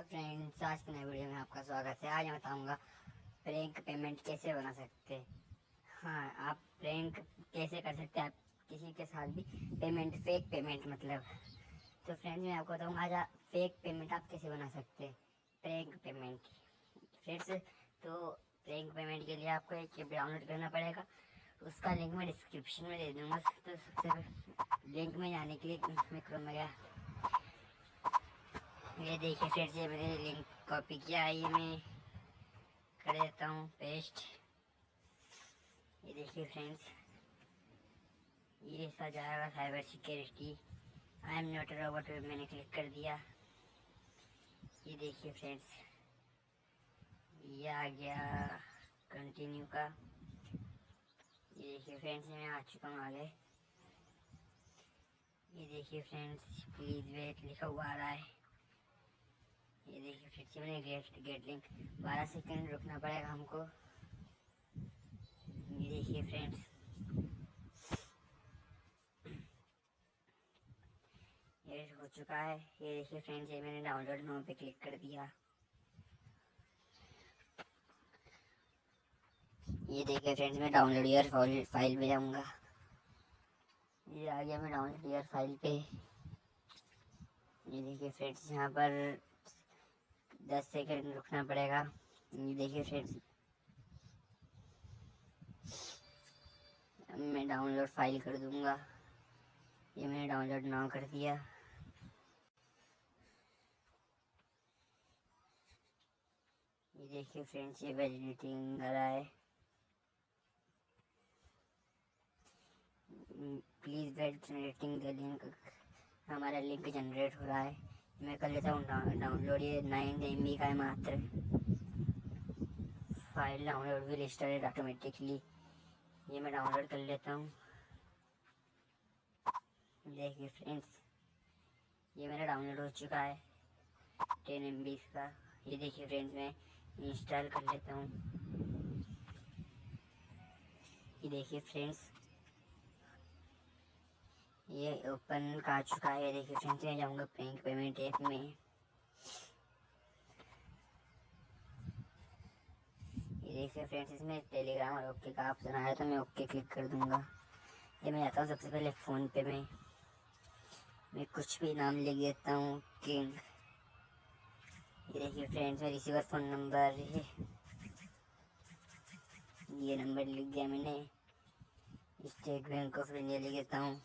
Friends, आज के नए वीडियो में आपका स्वागत है। आज मैं बताऊंगा प्रैंक पेमेंट कैसे बना सकते हैं। हाँ, आप प्रैंक कैसे कर सकते हैं, आप किसी के साथ भी पेमेंट, फेक पेमेंट मतलब। तो फ्रेंड्स, मैं आपको बताऊंगा आज फेक पेमेंट आप कैसे बना सकते हैं, प्रैंक पेमेंट। फ्रेंड्स, तो प्रैंक पेमेंट के लिए आपको एक ऐप डाउनलोड करना पड़ेगा। उसका लिंक मैं डिस्क्रिप्शन में दे दूँगा। तो सबसे लिंक में जाने के लिए मैं क्रोम में गया। ये देखिए फ्रेंड्स, ये मैंने लिंक कॉपी किया है, ये मैं कर देता हूँ पेस्ट। ये देखिए फ्रेंड्स, ये ऐसा जाएगा cyber security, I am not a robot, मैंने क्लिक कर दिया। ये देखिए फ्रेंड्स, ये आ गया कंटिन्यू का। ये देखिए फ्रेंड्स, मैं आ चुका हूँ आगे। ये देखिए फ्रेंड्स, प्लीज़ वेट लिखा हुआ आ रहा है। ये देखिए फ्रेंड्स, मैंने गेट लिंक 12 सेकंड रुकना पड़ेगा हमको। ये देखिए फ्रेंड्स, ये हो चुका है। ये देखिए फ्रेंड्स, ये मैंने डाउनलोड नाउ पे क्लिक कर दिया। ये देखिए फ्रेंड्स, मैं डाउनलोड योर फाइल पे जाऊंगा। ये आ गया मैं डाउनलोड योर फाइल पे। ये देखिए फ्रेंड्स, यहाँ पर 10 सेकंड रुकना पड़ेगा। ये देखिए फ्रेंड्स, मैं डाउनलोड फाइल कर दूंगा। ये मैंने डाउनलोड नाउ कर दिया। ये देखिए फ्रेंड्स, ये वैलिडेटिंग आ रहा है। Please wait generating the link, हमारा लिंक जनरेट हो रहा है। मैं कर लेता हूँ डाउनलोड। ये 9 MB का है मात्र। फाइल डाउनलोड भी स्टार्टेड ऑटोमेटिकली। ये मैं डाउनलोड कर लेता हूँ। देखिए फ्रेंड्स, ये मेरा डाउनलोड हो चुका है 10 MB का। ये देखिए फ्रेंड्स, मैं इंस्टॉल कर लेता हूँ। ये देखिए फ्रेंड्स, ये ओपन आ चुका है। ये देखिए फ्रेंड्स, मैं जाऊँगा प्रैंक पेमेंट ऐप में। ये देखिए फ्रेंड्स, इसमें टेलीग्राम और ओके का ऑप्शन आया, तो मैं ओके क्लिक कर दूँगा। ये मैं जाता हूँ सबसे पहले फ़ोन पे में मैं कुछ भी नाम लिख देता हूँ, किंग। ये देखिए फ्रेंड्स, मैं रिसीवर फ़ोन नंबर, ये नंबर लिख दिया मैंने। स्टेट बैंक ऑफ इंडिया लिख देता हूँ,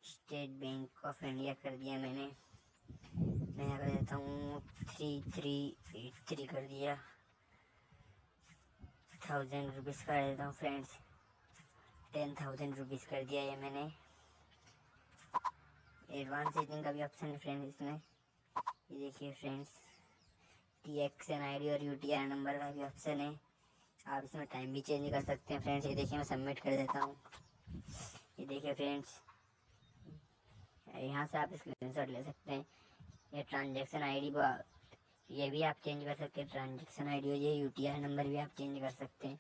स्टेट बैंक ऑफ इंडिया कर दिया मैंने। मैं यहाँ कर देता हूँ 3383 कर दिया। 1000 रुपीज़ कर देता हूँ फ्रेंड्स, 10,000 रुपीज़ कर दिया ये मैंने। एडवांस सेटिंग का भी ऑप्शन है फ्रेंड्स इसमें। ये देखिए फ्रेंड्स, TXN ID और UTR नंबर का भी ऑप्शन है। आप इसमें टाइम भी चेंज कर सकते हैं फ्रेंड्स। ये देखिए मैं सबमिट कर देता हूँ। ये देखिए फ्रेंड्स, यहाँ से आप स्क्रीनशॉट ले सकते हैं। ये ट्रांजैक्शन ID ये भी आप चेंज कर सकते हैं, ट्रांजैक्शन ID और ये UTR नंबर भी आप चेंज कर सकते हैं।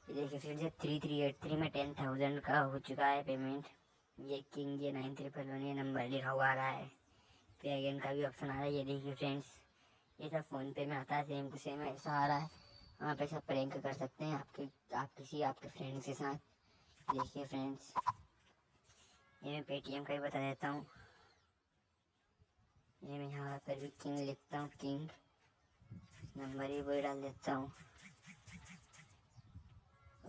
ये देखिए फ्रेंड्स, ये 3383 में 10,000 का हो चुका है पेमेंट। ये किंग, ये 9311 ये नंबर लिखा हुआ आ रहा है। पे अगेन का भी ऑप्शन आ रहा है। ये देखिए फ्रेंड्स, ये सब फ़ोन पे में आता है, सेम टू सेम ऐसा आ रहा है। वहाँ पे सब प्रैंक कर सकते हैं आपके फ्रेंड्स के साथ। देखिए फ्रेंड्स, ये मैं पेटीएम का ही बता देता हूँ। ये मैं यहाँ पर भी किंग लिखता हूँ, किंग नंबर ही वही डाल देता हूँ,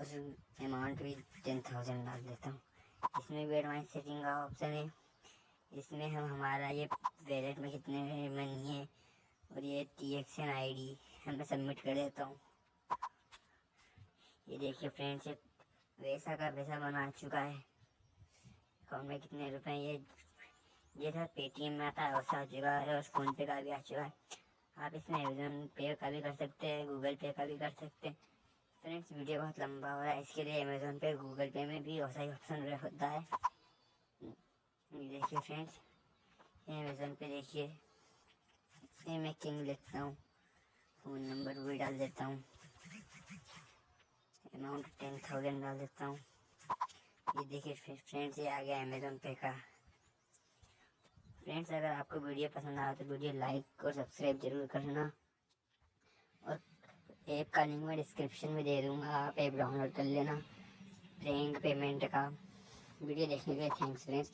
उस अमाउंट भी 10,000 डाल देता हूँ। इसमें भी एडवांस सेटिंग का ऑप्शन है। इसमें हम हमारा ये वैलेट में कितने मनी है और ये TXN ID मैं सबमिट कर देता हूँ। ये देखिए फ्रेंड्स, वैसा का वैसा बना चुका है। अकाउंट में कितने रुपए, ये था पेटीएम में आता है वैसा आ चुका है, और फ़ोन पे का भी आ चुका है। आप इसमें अमेज़न पे का भी कर सकते हैं, गूगल पे का भी कर सकते हैं। फ्रेंड्स, वीडियो बहुत लंबा हो रहा है, इसके लिए अमेज़न पे, गूगल पे में भी वैसा ही ऑप्शन होता है। ये देखिए फ्रेंड्स, ये अमेज़न पे देखिए, ये मैं किंग लिखता हूँ, फ़ोन नंबर वही डाल देता हूँ, अमाउंट 10,000 डाल देता हूँ। ये देखिए फ्रेंड्स, ये आ गया अमेज़न पे का फ्रेंड्स अगर आपको वीडियो पसंद आया तो वीडियो लाइक और सब्सक्राइब जरूर करना, और ऐप का लिंक मैं डिस्क्रिप्शन में दे दूँगा, आप ऐप डाउनलोड कर लेना प्रैंक पेमेंट का। वीडियो देखने के लिए थैंक्स फ्रेंड्स।